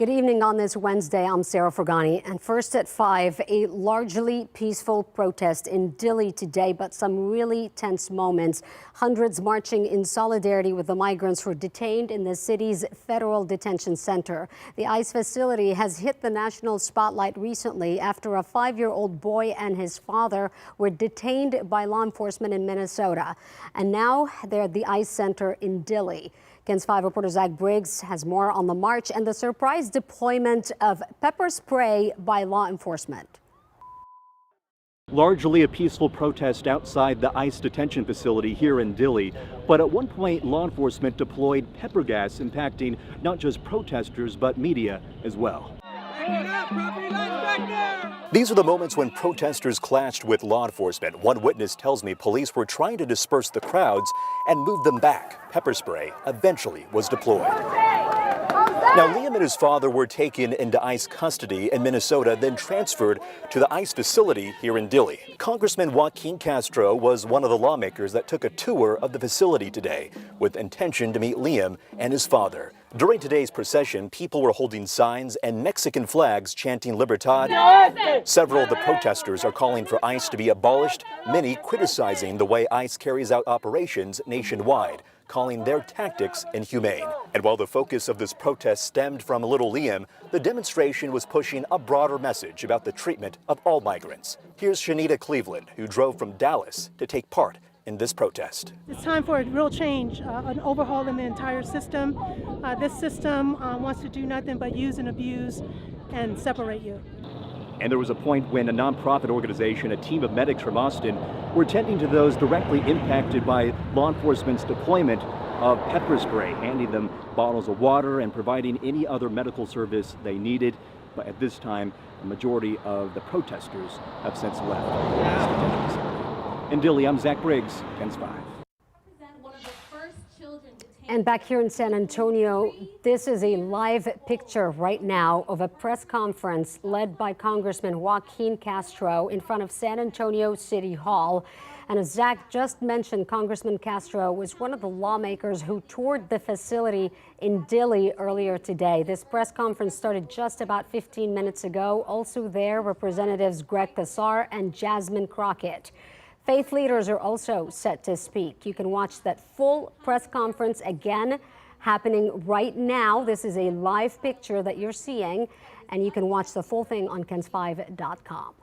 Good evening on this Wednesday. I'm Sarah Fergani. And first at 5, a largely peaceful protest in Dilley today, but some really tense moments. Hundreds marching in solidarity with the migrants who are detained in the city's federal detention center. The ICE facility has hit the national spotlight recently after a 5-year-old boy and his father were detained by law enforcement in Minnesota. And now they're at the ICE center in Dilley. KENS 5 reporter Zach Briggs has more on the march and the surprise deployment of pepper spray by law enforcement. Largely a peaceful protest outside the ICE detention facility here in Dilley. But at one point, law enforcement deployed pepper gas, impacting not just protesters, but media as well. These are the moments when protesters clashed with law enforcement. One witness tells me police were trying to disperse the crowds and move them back. Pepper spray eventually was deployed. Now, Liam and his father were taken into ICE custody in Minnesota, then transferred to the ICE facility here in Dilley. Congressman Joaquin Castro was one of the lawmakers that took a tour of the facility today with intention to meet Liam and his father. During today's procession, people were holding signs and Mexican flags chanting Libertad. Several of the protesters are calling for ICE to be abolished, many criticizing the way ICE carries out operations nationwide, calling their tactics inhumane. And while the focus of this protest stemmed from little Liam, the demonstration was pushing a broader message about the treatment of all migrants. Here's Shanita Cleveland, who drove from Dallas to take part in this protest. It's time for a real change, an overhaul in the entire system. This system wants to do nothing but use and abuse and separate you. And there was a point when a nonprofit organization, a team of medics from Austin, were tending to those directly impacted by law enforcement's deployment of pepper spray, handing them bottles of water and providing any other medical service they needed. But at this time, the majority of the protesters have since left. In Dilley, I'm Zach Briggs, KENS 5. And back here in San Antonio, this is a live picture right now of a press conference led by Congressman Joaquin Castro in front of San Antonio City Hall. And as Zach just mentioned, Congressman Castro was one of the lawmakers who toured the facility in Dilley earlier today. This press conference started just about 15 minutes ago. Also there, Representatives Greg Casar and Jasmine Crockett. Faith leaders are also set to speak. You can watch that full press conference again happening right now. This is a live picture that you're seeing, and you can watch the full thing on KENS5.com.